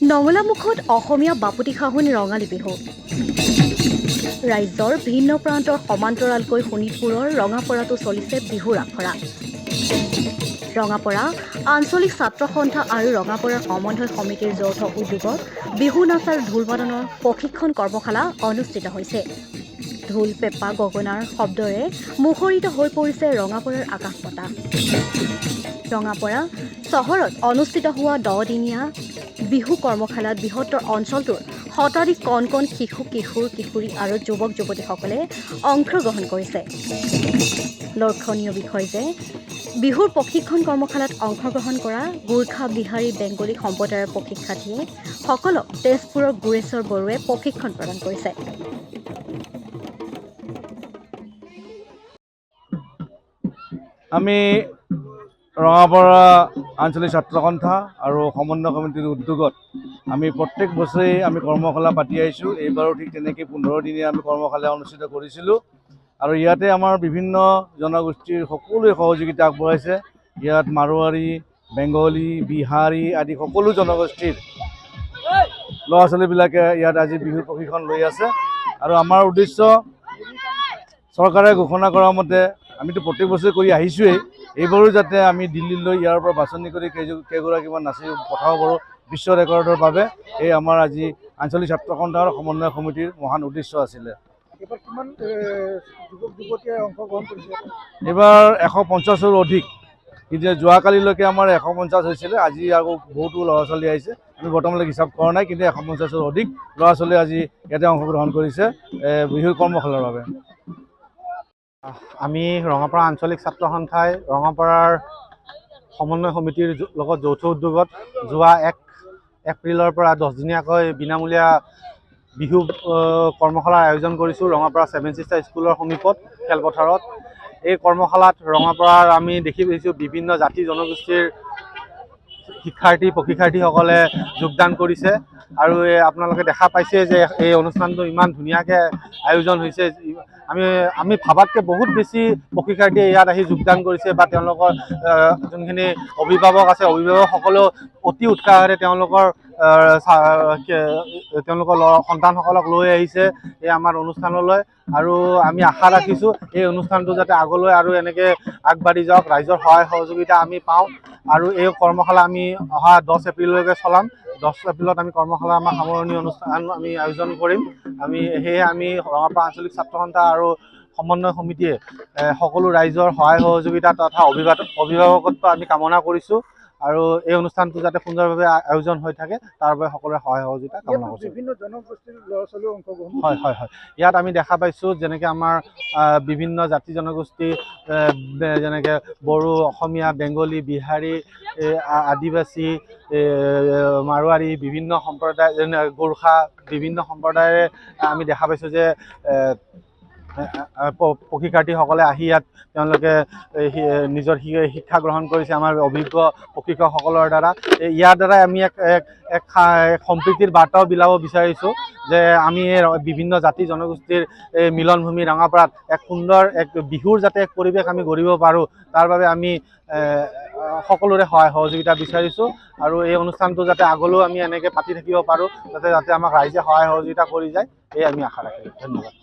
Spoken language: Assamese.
নঙলামুখত অসমীয়া বাপুতি সাহোন ৰঙালী বিহু। ৰাজ্যৰ ভিন্ন প্ৰান্তৰ সমান্তৰালকৈ শোণিতপুৰৰ ৰঙাপৰাতো চলিছে বিহুৰ আখৰা। ৰঙাপৰা আঞ্চলিক ছাত্ৰ সন্থা আৰু ৰঙাপৰাৰ সমন্বয় সমিতিৰ যৌথ উদ্যোগত বিহু নাচ আৰু ঢোল বাদনৰ প্ৰশিক্ষণ কৰ্মশালা অনুষ্ঠিত হৈছে। ঢোল পেঁপা গগনাৰ শব্দৰে মুখৰিত হৈ পৰিছে ৰঙাপৰাৰ আকাশপতা। ৰঙাপৰা চহৰত অনুষ্ঠিত হোৱা 10 দিনীয়া বিহু কৰ্মশালাত বৃহত্তৰ অঞ্চলটোৰ শতাধিক কণ কণ শিশু কিশোৰ কিশোৰী আৰু যুৱক যুৱতীসকলে অংশগ্ৰহণ কৰিছে। লক্ষণীয় বিষয় যে বিহুৰ প্ৰশিক্ষণ কৰ্মশালাত অংশগ্ৰহণ কৰা গোৰ্খা বিহাৰী বেংগলী সম্প্ৰদায়ৰ প্ৰশিক্ষাৰ্থীয়ে সকলক তেজপুৰৰ গুৰেশ্বৰ বড়োৱে প্ৰশিক্ষণ প্ৰদান কৰিছে। আমি ৰঙাপৰা আঞ্চলিক ছাত্ৰ সন্থা আৰু সমন্বয় সমিতিৰ উদ্যোগত আমি প্ৰত্যেক বছৰেই আমি কৰ্মশালা পাতি আহিছোঁ। এইবাৰো ঠিক তেনেকৈ 15 দিনীয়া আমি কৰ্মশালা অনুষ্ঠিত কৰিছিলোঁ আৰু ইয়াতে আমাৰ বিভিন্ন জনগোষ্ঠীৰ সকলোৱে সহযোগিতা আগবঢ়াইছে। ইয়াত মাৰোৱাৰী, বেংগলী, বিহাৰী আদি সকলো জনগোষ্ঠীৰ ল'ৰা ছোৱালীবিলাকে ইয়াত আজি বিহুৰ প্ৰশিক্ষণ লৈ আছে আৰু আমাৰ উদ্দেশ্য চৰকাৰে ঘোষণা কৰা মতে আমিতো প্ৰত্যেক বছৰে কৰি আহিছোঁৱেই, এইবাৰো যাতে আমি দিল্লীলৈ ইয়াৰ পৰা বাছনি কৰি কেইগৰাকীমান নাচি পঠাব পাৰোঁ বিশ্ব ৰেকৰ্ডৰ বাবে। এই আমাৰ আজি আঞ্চলিক ছাত্ৰ সন্থা আৰু সমন্বয় সমিতিৰ মহান উদ্দেশ্য আছিলে। এইবাৰ কিমান যুৱক যুৱতীয়ে অংশগ্ৰহণ কৰিছে? এইবাৰ 150ৰো অধিক। কিন্তু যোৱাকালিলৈকে আমাৰ 150 হৈছিলে, আজি আকৌ বহুতো ল'ৰা ছোৱালী আহিছে। আমি বৰ্তমানলৈকে হিচাপ কৰা নাই, কিন্তু 150ৰো অধিক ল'ৰা ছোৱালীয়ে আজি ইয়াতে অংশগ্ৰহণ কৰিছে বিহুৰ কৰ্মশালাৰ বাবে। আমি ৰঙাপৰা আঞ্চলিক ছাত্ৰ সন্থাই ৰঙাপৰাৰ সমন্বয় সমিতিৰ লগত যৌথ উদ্যোগত যোৱা 1 এপ্ৰিলৰ পৰা 10 দিনীয়াকৈ বিনামূলীয়া বিহু কৰ্মশালাৰ আয়োজন কৰিছোঁ ৰঙাপৰা 7 ছিষ্টাৰ স্কুলৰ সমীপত খেলপথাৰত। এই কৰ্মশালাত ৰঙাপৰাৰ আমি দেখি পাইছোঁ বিভিন্ন জাতি জনগোষ্ঠীৰ শিক্ষাৰ্থী প্ৰশিক্ষাৰ্থীসকলে যোগদান কৰিছে আৰু আপোনালোকে দেখা পাইছে যে এই অনুষ্ঠানটো ইমান ধুনীয়াকৈ আয়োজন হৈছে। আমি ভাবাতকৈ বহুত বেছি প্ৰশিক্ষাৰ্থীয়ে ইয়াত আহি যোগদান কৰিছে বা তেওঁলোকৰ যোনখিনি অভিভাৱক আছে অভিভাৱকসকলেও অতি উৎসাহেৰে তেওঁলোকৰ সন্তানসকলক লৈ আহিছে এই আমাৰ অনুষ্ঠানলৈ আৰু আমি আশা ৰাখিছোঁ এই অনুষ্ঠানটো যাতে আগলৈ আৰু এনেকৈ আগবাঢ়ি যাওক, ৰাইজৰ সহায় সহযোগিতা আমি পাওঁ আৰু এই কৰ্মশালা আমি অহা 10 এপ্ৰিললৈকে চলাম। 10 এপ্ৰিলত আমি কৰ্মশালা আমাৰ সামৰণি অনুষ্ঠান আমি আয়োজন কৰিম। সেয়ে আমি ৰঙাপৰা আঞ্চলিক ছাত্ৰ সন্থা আৰু সমন্বয় সমিতিয়ে সকলো ৰাইজৰ সহায় সহযোগিতা তথা অভিভাৱকত্ব আমি কামনা কৰিছোঁ আৰু এই অনুষ্ঠানটো যাতে সুন্দৰভাৱে আয়োজন হৈ থাকে তাৰ বাবে সকলোৰে সহায় সহযোগিতা কামনা কৰিছোঁ। বিভিন্ন জনগোষ্ঠীৰ ল'ৰা ছোৱালীও অংশগ্ৰহণ হয়। ইয়াত আমি দেখা পাইছোঁ যেনেকৈ আমাৰ বিভিন্ন জাতি জনগোষ্ঠী যেনেকৈ বড়ো, অসমীয়া, বেংগলী, বিহাৰী, আদিবাসী, মাৰোৱাৰী বিভিন্ন সম্প্ৰদায় যেনে গোৰ্খা বিভিন্ন সম্প্ৰদায়েৰে আমি দেখা পাইছোঁ যে প্ৰশিক্ষাৰ্থীসকলে আহি ইয়াত তেওঁলোকে নিজৰ শিক্ষা গ্ৰহণ কৰিছে আমাৰ অভিজ্ঞ প্ৰশিক্ষকসকলৰ দ্বাৰা। ইয়াৰ দ্বাৰাই আমি এক সম্প্ৰীতিৰ বাৰ্তাও বিলাব বিচাৰিছোঁ যে আমি বিভিন্ন জাতি জনগোষ্ঠীৰ মিলনভূমি ৰঙাপৰাত এক সুন্দৰ বিহুৰ যাতে এক পৰিৱেশ আমি গঢ়িব পাৰোঁ তাৰ বাবে আমি সকলোৰে সহায় সহযোগিতা বিচাৰিছোঁ আৰু এই অনুষ্ঠানটো যাতে আগলৈও আমি এনেকৈ পাতি থাকিব পাৰোঁ যাতে আমাক ৰাইজে সহায় সহযোগিতা কৰি যায় এই আমি আশা ৰাখিছোঁ। ধন্যবাদ।